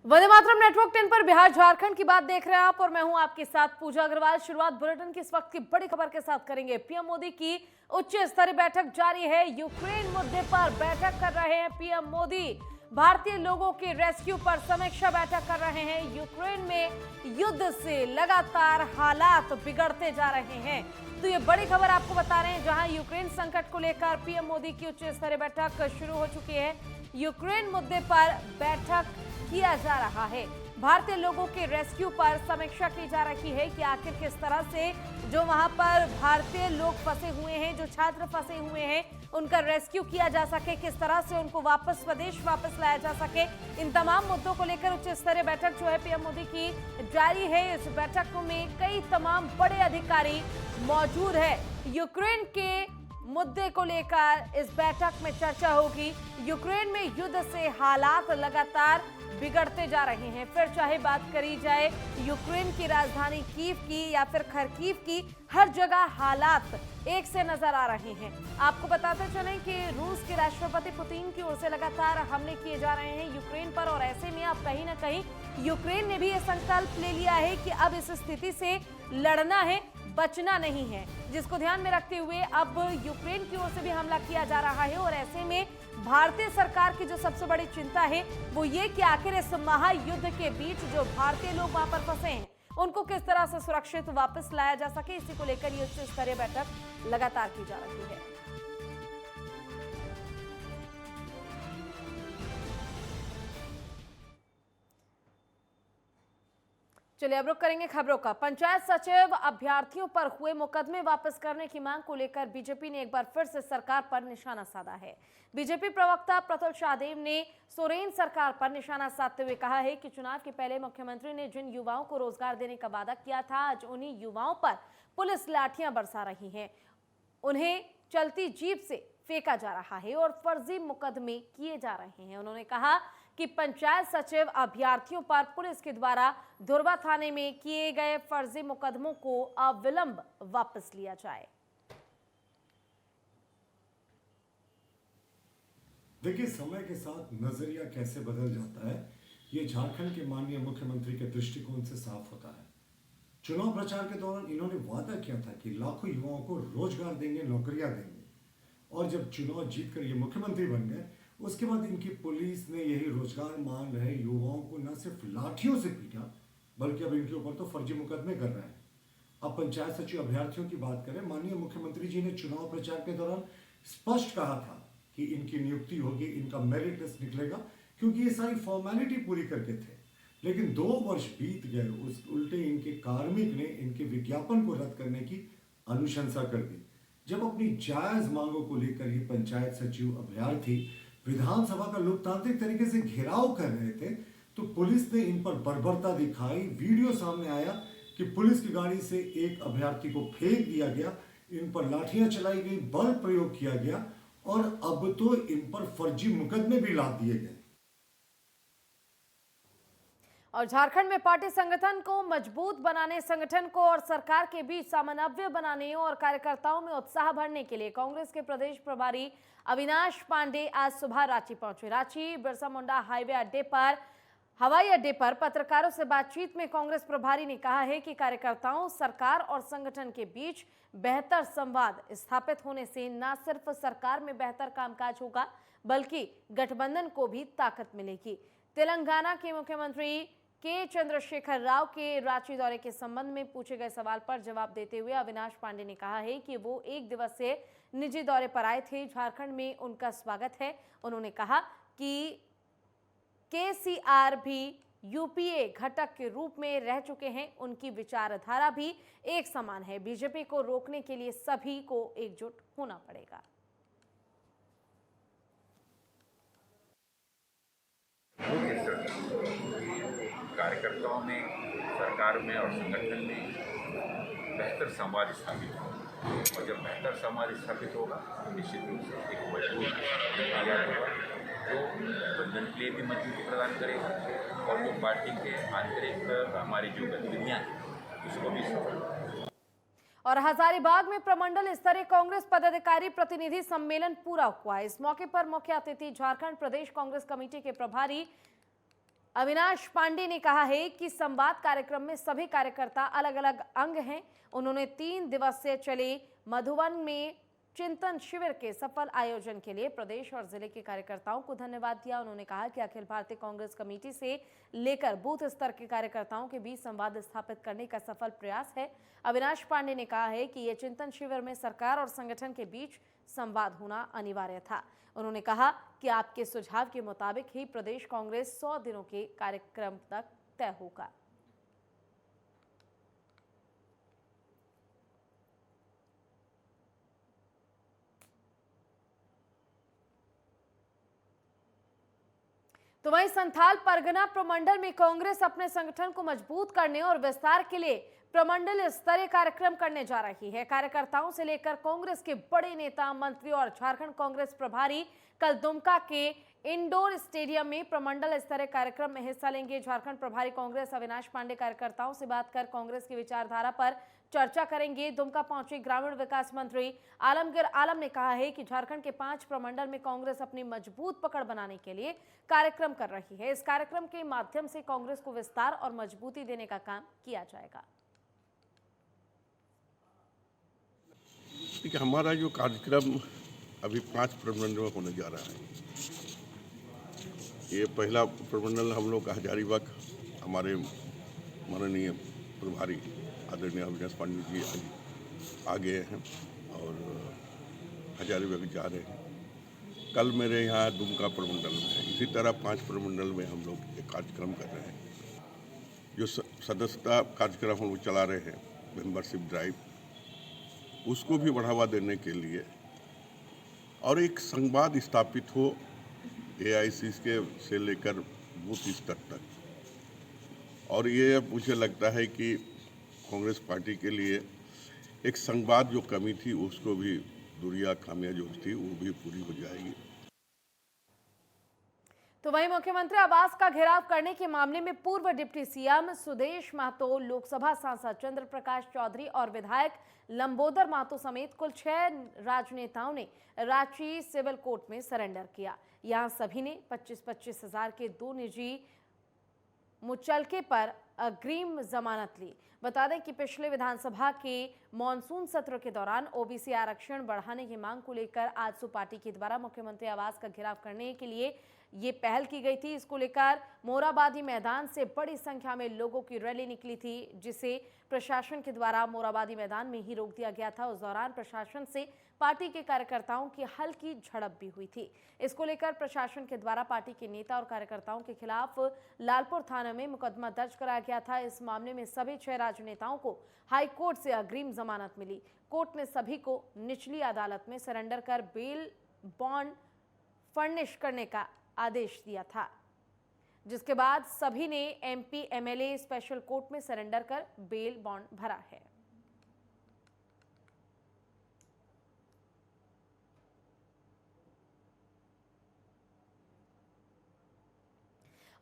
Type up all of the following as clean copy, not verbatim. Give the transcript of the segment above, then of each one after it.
Vande Mataram network 10 पर बिहार झारखंड की बात देख रहे हैं आप और मैं हूं आपके साथ पूजा अग्रवाल। शुरुआत बुलेटिन की इस वक्त की बड़ी खबर के साथ करेंगे। पीएम मोदी की उच्च स्तरीय बैठक जारी है। यूक्रेन मुद्दे पर बैठक कर रहे हैं पीएम मोदी। भारतीय लोगों के रेस्क्यू पर समीक्षा बैठक कर रहे हैं। यूक्रेन में युद्ध से लगातार हालात बिगड़ते जा रहे हैं, तो ये बड़ी खबर आपको बता रहे हैं, जहां यूक्रेन संकट को लेकर पीएम मोदी की उच्च स्तरीय बैठक शुरू हो चुकी है। यूक्रेन मुद्दे पर बैठक किया जा रहा है। भारतीय लोगों के रेस्क्यू पर समीक्षा की जा रही है कि आखिर किस तरह से जो वहां पर भारतीय लोग फंसे हुए हैं, जो छात्र फंसे हुए हैं, उनका रेस्क्यू किया जा सके, किस तरह से उनको वापस स्वदेश वापस लाया जा सके। इन तमाम मुद्दों को लेकर उच्च स्तरीय बैठक जो है पीएम मोदी की जारी है। इस बैठक में कई तमाम बड़े अधिकारी मौजूद है। यूक्रेन के मुद्दे को लेकर इस बैठक में चर्चा होगी। यूक्रेन में युद्ध से हालात लगातार बिगड़ते जा रहे हैं। फिर चाहे बात करी जाए यूक्रेन की राजधानी कीव की या फिर खरकीव की, हर जगह हालात एक से नजर आ रहे हैं। आपको बताते चलें कि रूस के राष्ट्रपति पुतिन की ओर से लगातार हमले किए जा रहे हैं यूक्रेन पर, और ऐसे में अब कहीं ना कहीं यूक्रेन ने भी यह संकल्प ले लिया है कि अब इस स्थिति से लड़ना है, बचना नहीं है, जिसको ध्यान में रखते हुए अब यूक्रेन की ओर से भी हमला किया जा रहा है। और ऐसे में भारतीय सरकार की जो सबसे बड़ी चिंता है वो ये कि आखिर इस महायुद्ध के बीच जो भारतीय लोग वहां पर फंसे हैं उनको किस तरह से सुरक्षित वापस लाया जा सके। इसी को लेकर ये उच्च स्तरीय बैठक लगातार की जा रही है। चलिए अब रुक करेंगे खबरों का। पंचायत सचिव अभ्यर्थियों पर हुए मुकदमे वापस करने की मांग को लेकर बीजेपी ने एक बार फिर से सरकार पर निशाना साधा है। बीजेपी प्रवक्ता प्रतुल शाहदेव ने सोरेन सरकार पर निशाना साधते हुए कहा है कि चुनाव के पहले मुख्यमंत्री ने जिन युवाओं को रोजगार देने का वादा किया था, आज उन्हीं युवाओं पर पुलिस लाठियां बरसा रही है, उन्हें चलती जीप से फेंका जा रहा है और फर्जी मुकदमे किए जा रहे हैं। उन्होंने कहा कि पंचायत सचिव अभ्यर्थियों पर पुलिस के द्वारा धुर्वा थाने में किए गए फर्जी मुकदमों को अविलंब वापस लिया जाए। देखिए, समय के साथ नजरिया कैसे बदल जाता है ये झारखंड के माननीय मुख्यमंत्री के दृष्टिकोण से साफ होता है। चुनाव प्रचार के दौरान इन्होंने वादा किया था कि लाखों युवाओं को रोजगार देंगे, नौकरियां देंगे, और जब चुनाव जीतकर ये मुख्यमंत्री बन गए उसके बाद इनकी पुलिस ने यही रोजगार मांग रहे युवाओं को न सिर्फ लाठियों से पीटा, बल्कि अब इनके ऊपर तो फर्जी मुकदमे कर रहे हैं। अब पंचायत सचिव अभ्यर्थियों की बात करें, माननीय मुख्यमंत्री जी ने चुनाव प्रचार के दौरान स्पष्ट कहा था कि इनकी नियुक्ति होगी, इनका मेरिट लिस्ट निकलेगा, क्योंकि ये सारी फॉर्मेलिटी पूरी करके थे। लेकिन 2 वर्ष बीत गए, उस उल्टे इनके कार्मिक ने इनके विज्ञापन को रद्द करने की अनुशंसा कर दी। जब अपनी जायज मांगों को लेकर ये पंचायत सचिव अभ्यर्थी विधानसभा का लोकतांत्रिक तरीके से घेराव कर रहे थे, तो पुलिस ने इन पर बर्बरता दिखाई। वीडियो सामने आया कि पुलिस की गाड़ी से एक अभ्यर्थी को फेंक दिया गया, इन पर लाठियां चलाई गई, बल प्रयोग किया गया, और अब तो इन पर फर्जी मुकदमे भी लाद दिए गए। और झारखंड में पार्टी संगठन को मजबूत बनाने, संगठन को और सरकार के बीच समन्वय बनाने और कार्यकर्ताओं में उत्साह भरने के लिए कांग्रेस के प्रदेश प्रभारी अविनाश पांडे आज सुबह रांची पहुंचे। रांची बिरसा मुंडा हवाई अड्डे पर पत्रकारों से बातचीत में कांग्रेस प्रभारी ने कहा है कि कार्यकर्ताओं, सरकार और संगठन के बीच बेहतर संवाद स्थापित होने से न सिर्फ सरकार में बेहतर कामकाज होगा, बल्कि गठबंधन को भी ताकत मिलेगी। तेलंगाना के मुख्यमंत्री के चंद्रशेखर राव के रांची दौरे के संबंध में पूछे गए सवाल पर जवाब देते हुए अविनाश पांडे ने कहा है कि वो एक दिवसीय निजी दौरे पर आए थे, झारखंड में उनका स्वागत है। उन्होंने कहा कि केसीआर भी यूपीए घटक के रूप में रह चुके हैं, उनकी विचारधारा भी एक समान है। बीजेपी को रोकने के लिए सभी को एकजुट होना पड़ेगा। कार्यकर्ताओं में, सरकार में और संगठन में बेहतर संवाद स्थापित होगा, और जब बेहतर संवाद स्थापित होगा तो निश्चित रूप से एक मजबूत तैयार होगा जो गठबंधन के लिए भी मजबूती प्रदान करेगा और जो पार्टी के आंतरिक हमारी जो गतिविधियाँ हैं उसको भी सफल। और हजारीबाग में प्रमंडल स्तरीय कांग्रेस पदाधिकारी प्रतिनिधि सम्मेलन पूरा हुआ। इस मौके पर मुख्य अतिथि झारखंड प्रदेश कांग्रेस कमेटी के प्रभारी अविनाश पांडे ने कहा है कि संवाद कार्यक्रम में सभी कार्यकर्ता अलग अलग अंग हैं। उन्होंने 3 दिवसीय चले मधुबन में चिंतन शिविर के सफल आयोजन के लिए प्रदेश और जिले के कार्यकर्ताओं को धन्यवाद दिया। उन्होंने कहा कि अखिल भारतीय कांग्रेस कमेटी से लेकर बूथ स्तर के कार्यकर्ताओं के बीच संवाद स्थापित करने का सफल प्रयास है। अविनाश पांडे ने कहा है कि ये चिंतन शिविर में सरकार और संगठन के बीच संवाद होना अनिवार्य था। उन्होंने कहा कि आपके सुझाव के मुताबिक ही प्रदेश कांग्रेस 100 दिनों के कार्यक्रम तक तय होगा। तो वहीं संथाल परगना प्रमंडल में कांग्रेस अपने संगठन को मजबूत करने और विस्तार के लिए प्रमंडल स्तरीय कार्यक्रम करने जा रही है। कार्यकर्ताओं से लेकर कांग्रेस के बड़े नेता, मंत्री और झारखंड कांग्रेस प्रभारी कल दुमका के इंडोर स्टेडियम में प्रमंडल स्तरीय कार्यक्रम में हिस्सा लेंगे। झारखंड प्रभारी कांग्रेस अविनाश पांडे कार्यकर्ताओं से बात कर कांग्रेस की विचारधारा पर चर्चा करेंगे। दुमका पहुंचे ग्रामीण विकास मंत्री आलमगीर आलम ने कहा है कि झारखंड के 5 प्रमंडल में कांग्रेस अपनी मजबूत पकड़ बनाने के लिए कार्यक्रम कर रही है। इस कार्यक्रम के माध्यम से कांग्रेस को विस्तार और मजबूती देने का काम किया जाएगा। देखिए, हमारा जो कार्यक्रम अभी 5 प्रमंडल में होने जा रहा है। ये पहला प्रमंडल हम लोग का हजारीबाग, हमारे माननीय प्रभारी आदरणीय अविनाश पांडे जी आ गए हैं और हजारीबाग जा रहे हैं। कल मेरे यहाँ दुमका प्रमंडल में है। इसी तरह 5 प्रमंडल में हम लोग एक कार्यक्रम कर रहे हैं। जो सदस्यता कार्यक्रम हम लोग चला रहे हैं, मेंबरशिप ड्राइव, उसको भी बढ़ावा देने के लिए और एक संवाद स्थापित हो AIC के से लेकर बूथ स्तर तक। और ये मुझे लगता है कि कांग्रेस पार्टी के लिए एक संवाद जो कमी थी, उसको भी दूरिया खामियां जो थी वो भी पूरी हो जाएगी। तो वहीं मुख्यमंत्री आवास का घेराव करने के मामले में पूर्व डिप्टी सीएम सुदेश महतो, लोकसभा सांसद चंद्र प्रकाश चौधरी और विधायक लंबोदर महतो समेत कुल 6 राजनेताओं ने रांची सिविल कोर्ट में सरेंडर किया। यहां सभी ने 25-25 हजार के 2 निजी मुचलके पर अग्रिम जमानत ली। बता दें कि पिछले विधानसभा के मॉनसून सत्र के दौरान OBC आरक्षण बढ़ाने की मांग को लेकर आजसू पार्टी के द्वारा मुख्यमंत्री आवास का घेराव करने के लिए ये पहल की गई थी। इसको लेकर मोराबादी मैदान से बड़ी संख्या में लोगों की रैली निकली थी, जिसे प्रशासन के द्वारा मोराबादी मैदान में ही रोक दिया गया था। उस दौरान प्रशासन से पार्टी के कार्यकर्ताओं की हल्की झड़प भी हुई थी। इसको लेकर प्रशासन के द्वारा पार्टी के नेता और कार्यकर्ताओं के खिलाफ लालपुर थाना में मुकदमा दर्ज कराया गया था। इस मामले में सभी 6 राजनेताओं को हाई कोर्ट से अग्रिम जमानत मिली। कोर्ट ने सभी को निचली अदालत में सरेंडर कर बेल बॉन्ड फर्निश करने का आदेश दिया था, जिसके बाद सभी ने MP MLA स्पेशल कोर्ट में सरेंडर कर बेल बॉन्ड भरा है।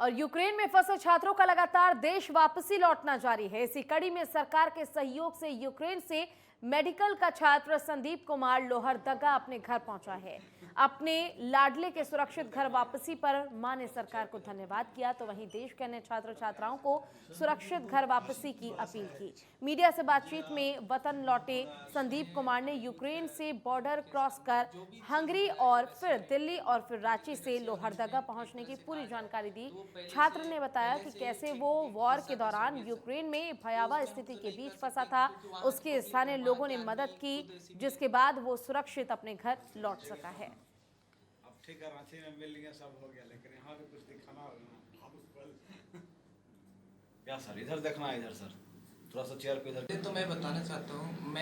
और यूक्रेन में फंसे छात्रों का लगातार देश वापसी लौटना जारी है। इसी कड़ी में सरकार के सहयोग से यूक्रेन से मेडिकल का छात्र संदीप कुमार लोहरदगा अपने घर पहुंचा है। अपने लाडले के सुरक्षित घर वापसी पर मां ने सरकार को धन्यवाद किया, तो वहीं देश के अन्य छात्र छात्राओं को सुरक्षित घर वापसी की अपील की। मीडिया से बातचीत में वतन लौटे संदीप कुमार ने यूक्रेन से बॉर्डर क्रॉस कर हंगरी और फिर दिल्ली और फिर रांची से लोहरदगा पहुंचने की पूरी जानकारी दी। छात्र ने बताया कि कैसे वो वॉर के दौरान यूक्रेन में भयावह स्थिति के बीच फंसा था। उसके स्थानीय लोगों ने मदद की, जिसके बाद वो सुरक्षित अपने घर लौट सका है। अब ठीक है, रांची में मिल लिया, सब हो गया, लेकिन यहाँ भी कुछ दिखाना होगा। क्या सर, इधर देखना है, इधर सर थोड़ा सा चेयर पे इधर। तो मैं बताना चाहता हूँ,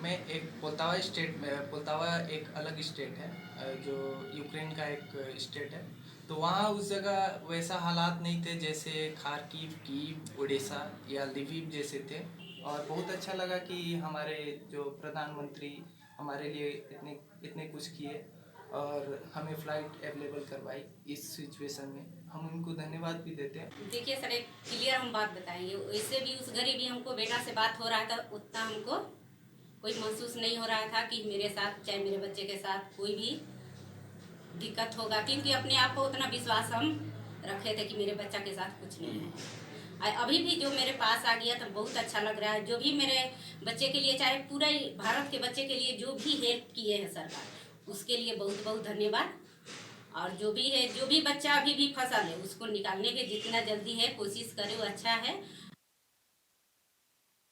मैं एक पोल्तावा एक अलग स्टेट है जो यूक्रेन का एक स्टेट है। तो वहाँ उस जगह वैसा हालात नहीं थे जैसे खार्किव, कीव, ओडेसा या लिविव जैसे थे। और बहुत अच्छा लगा कि हमारे जो प्रधानमंत्री हमारे लिए इतने कुछ किए और हमें फ़्लाइट अवेलेबल करवाई इस सिचुएशन में। हम उनको धन्यवाद भी देते हैं। देखिए सर, एक क्लियर हम बात बताएंगे, वैसे भी उस घड़ी भी हमको बेटा से बात हो रहा था, उतना हमको कोई महसूस नहीं हो रहा था कि मेरे साथ चाहे मेरे बच्चे के साथ कोई भी दिक्कत होगा, क्योंकि अपने आप को उतना विश्वास हम रखे थे कि मेरे बच्चा के साथ कुछ नहीं है। अभी भी जो मेरे पास आ गया तो बहुत अच्छा लग रहा है। जो भी मेरे बच्चे के लिए, चाहे पूरे भारत के बच्चे के लिए जो भी हेल्प किए हैं सरकार, उसके लिए बहुत बहुत धन्यवाद। और जो भी है, जो भी बच्चा अभी भी फंसा है, उसको निकालने के जितना जल्दी है कोशिश करे वो अच्छा है।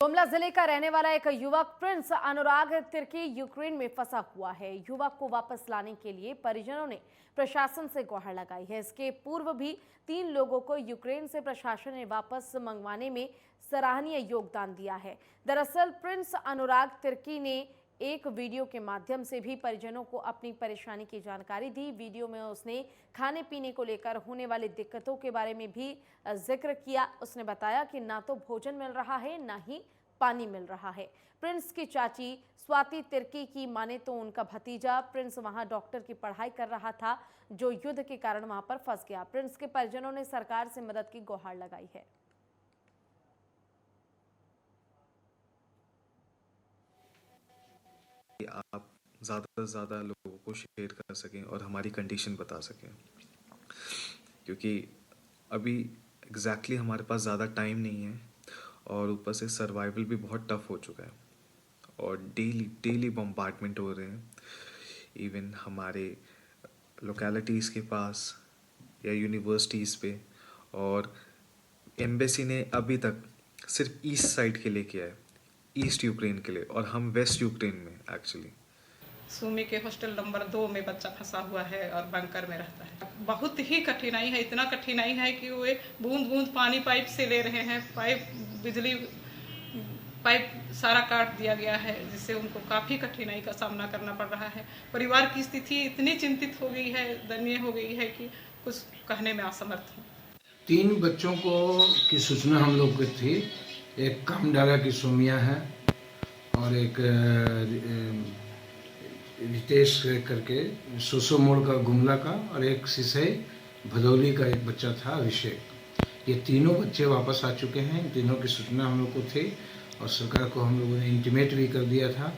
गुमला जिले का रहने वाला एक युवक प्रिंस अनुराग तिर्की यूक्रेन में फंसा हुआ है। युवक को वापस लाने के लिए परिजनों ने प्रशासन से गुहार लगाई है। इसके पूर्व भी 3 लोगों को यूक्रेन से प्रशासन ने वापस मंगवाने में सराहनीय योगदान दिया है। दरअसल प्रिंस अनुराग तिर्की ने एक वीडियो के माध्यम से भी परिजनों को अपनी परेशानी की जानकारी दी। वीडियो में उसने खाने पीने को लेकर होने वाली दिक्कतों के बारे में भी जिक्र किया। उसने बताया कि ना तो भोजन मिल रहा है, ना ही पानी मिल रहा है। प्रिंस की चाची स्वाति तिर्की की माने तो उनका भतीजा प्रिंस वहां डॉक्टर की पढ़ाई कर रहा था, जो युद्ध के कारण वहां पर फंस गया। प्रिंस के परिजनों ने सरकार से मदद की गुहार लगाई है। आप ज़्यादा से ज़्यादा लोगों को शेयर कर सकें और हमारी कंडीशन बता सकें, क्योंकि अभी एग्जैक्टली हमारे पास ज़्यादा टाइम नहीं है और ऊपर से सर्वाइवल भी बहुत टफ हो चुका है और डेली बम्बार्डमेंट हो रहे हैं। इवन हमारे लोकेलिटीज़ के पास या यूनिवर्सिटीज़ पे, और एम्बेसी ने अभी तक सिर्फ ईस्ट साइड के लिए किया है, ईस्ट यूक्रेन के लिए, और हम वेस्ट यूक्रेन में एक्चुअली। सुमी के हॉस्टल नंबर 2 में बच्चा फंसा हुआ है और बंकर में रहता है। बहुत ही कठिनाई है, इतना कठिनाई है कि वो बूंद बूंद पानी पाइप से ले रहे हैं। बिजली पाइप सारा काट दिया गया है, जिससे उनको काफ़ी कठिनाई का सामना करना पड़ रहा है। परिवार की स्थिति इतनी चिंतित हो गई है, दयनीय हो गई है कि कुछ कहने में असमर्थ हूँ। 3 बच्चों की सूचना हम लोग को थी। एक कामडारा की सोमिया है और एक रितेश करके सोसो मोड़ का गुमला का, और एक सिसई भदौली का एक बच्चा था अभिषेक। ये तीनों बच्चे वापस आ चुके हैं। इन तीनों की सूचना हम लोग को थी और सरकार को हम लोगों ने इंटीमेट भी कर दिया था।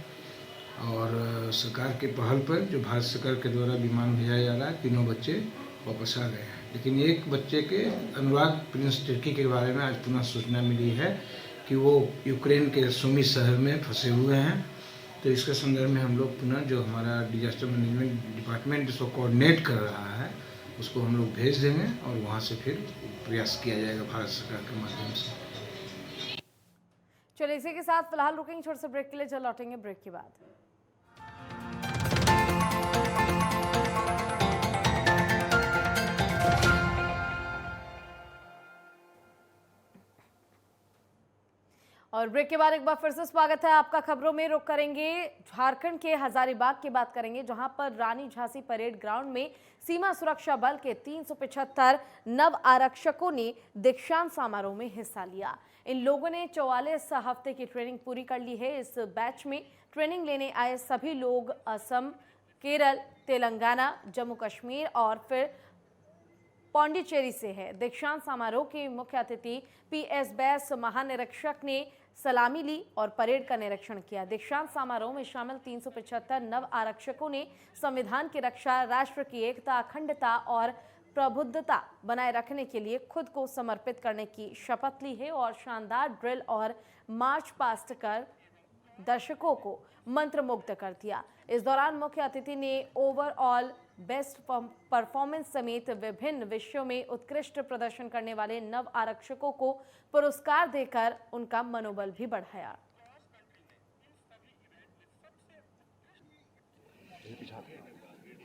और सरकार के पहल पर जो भारत सरकार के द्वारा विमान भेजा जा रहा है, तीनों बच्चे वापस आ गए हैं। लेकिन एक बच्चे के अनुराग प्रिंस तिर्की के बारे में आज पुनः सूचना मिली है कि वो यूक्रेन के सुमी शहर में फंसे हुए हैं। तो इसके संदर्भ में हम लोग पुनः जो हमारा डिजास्टर मैनेजमेंट डिपार्टमेंट इसको कोऑर्डिनेट कर रहा है, उसको हम लोग भेज देंगे और वहाँ से फिर प्रयास किया जाएगा भारत सरकार के माध्यम से। चलिए इसी के साथ फिलहाल रुकेंगे छोटे से ब्रेक के लिए, जल्द लौटेंगे ब्रेक के बाद। और ब्रेक के बाद एक बार फिर से स्वागत है आपका। खबरों में रुक करेंगे झारखंड के हजारीबाग की बात करेंगे, जहां पर रानी झांसी परेड ग्राउंड में सीमा सुरक्षा बल के 375 नव आरक्षकों ने दीक्षांत समारोह में हिस्सा लिया। इन लोगों ने 44 हफ्ते की ट्रेनिंग पूरी कर ली है। इस बैच में ट्रेनिंग लेने आए सभी लोग असम, केरल, तेलंगाना, जम्मू कश्मीर और फिर पौंडीचेरी से है। दीक्षांत समारोह के मुख्य अतिथि PS बैस महानिरीक्षक ने सलामी ली और परेड का निरीक्षण किया। दीक्षांत समारोह में शामिल 375 नव आरक्षकों ने संविधान की रक्षा, राष्ट्र की एकता, अखंडता और प्रबुद्धता बनाए रखने के लिए खुद को समर्पित करने की शपथ ली है और शानदार ड्रिल और मार्च पास्ट कर दर्शकों को मंत्रमुग्ध कर दिया। इस दौरान मुख्य अतिथि ने ओवरऑल बेस्ट परफॉर्मेंस समेत विभिन्न विषयों में उत्कृष्ट प्रदर्शन करने वाले नव आरक्षकों को पुरस्कार देकर उनका मनोबल भी बढ़ाया।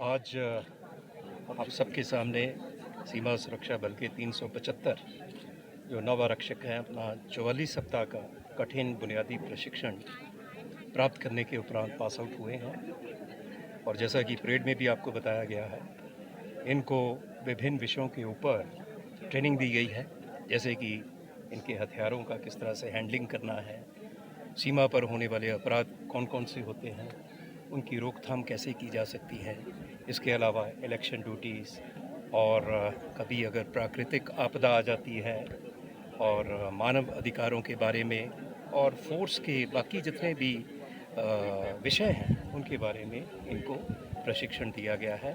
आज आप सबके सामने सीमा सुरक्षा बल के 375 जो नव आरक्षक हैं अपना 44 सप्ताह का कठिन बुनियादी प्रशिक्षण प्राप्त करने के उपरांत पास आउट हुए हैं। और जैसा कि परेड में भी आपको बताया गया है, इनको विभिन्न विषयों के ऊपर ट्रेनिंग दी गई है, जैसे कि इनके हथियारों का किस तरह से हैंडलिंग करना है, सीमा पर होने वाले अपराध कौन कौन से होते हैं, उनकी रोकथाम कैसे की जा सकती है। इसके अलावा इलेक्शन ड्यूटीज़ और कभी अगर प्राकृतिक आपदा आ जाती है और मानव अधिकारों के बारे में और फोर्स के बाकी जितने भी विषय हैं उनके बारे में इनको प्रशिक्षण दिया गया है।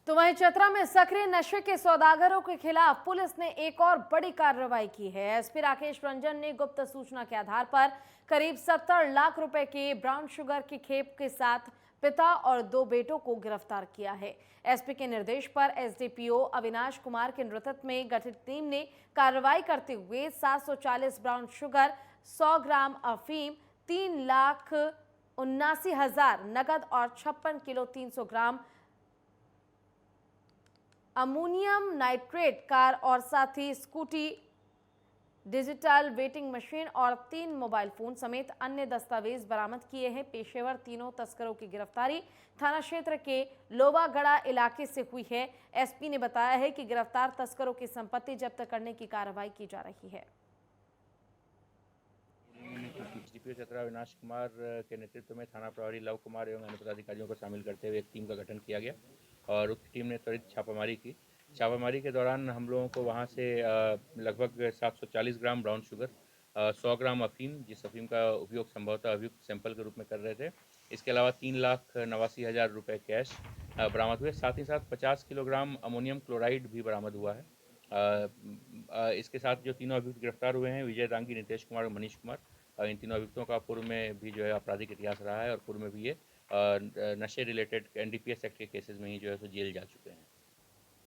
तो वहीं चतरा में सक्रिय नशे के सौदागरों के खिलाफ पुलिस ने एक और बड़ी कार्रवाई की है। एसपी राकेश रंजन ने गुप्त सूचना के आधार पर करीब 70 लाख रुपए के ब्राउन शुगर की खेप के साथ पिता और 2 बेटों को गिरफ्तार किया है। एसपी के निर्देश पर एसडीपीओ अविनाश कुमार के नेतृत्व में गठित टीम ने कार्रवाई करते हुए 740 ब्राउन शुगर, 100 ग्राम अफीम, 3,79,000 नकद और 56 किलो 300 ग्राम अमोनियम नाइट्रेट कार और साथ ही स्कूटी, डिजिटल वेटिंग मशीन और 3 मोबाइल फोन समेत अन्य दस्तावेज बरामद किए हैं। पेशेवर तीनों तस्करों की गिरफ्तारी थाना क्षेत्र के लोवागढ़ा इलाके से हुई है। एसपी ने बताया है कि गिरफ्तार तस्करों की संपत्ति जब्त करने की कार्रवाई की जा रही है। एसडीपीओ चतरा अविनाश कुमार के नेतृत्व में थाना प्रभारी लव कुमार एवं अन्य पदाधिकारियों को शामिल करते हुए एक टीम का गठन किया गया और उक्त टीम ने त्वरित छापामारी की। छापामारी के दौरान हम लोगों को वहां से लगभग 740 ग्राम ब्राउन शुगर, 100 ग्राम अफीम, जिस अफीम का उपयोग संभवतः अभियुक्त सैंपल के रूप में कर रहे थे, इसके अलावा 3,89,000 रुपये कैश बरामद हुए। साथ ही साथ 50 किलोग्राम अमोनियम क्लोराइड भी बरामद हुआ है। इसके साथ जो तीनों अभियुक्त गिरफ्तार हुए हैं, विजय दांगी, नितेश कुमार और मनीष कुमार, इन तीनों अभियुक्तों का पूर्व में भी जो है आपराधिक इतिहास रहा है और पूर्व में भी ये नशे रिलेटेड NDPS एक्ट के केसेस में ही जो है जेल जा चुके हैं।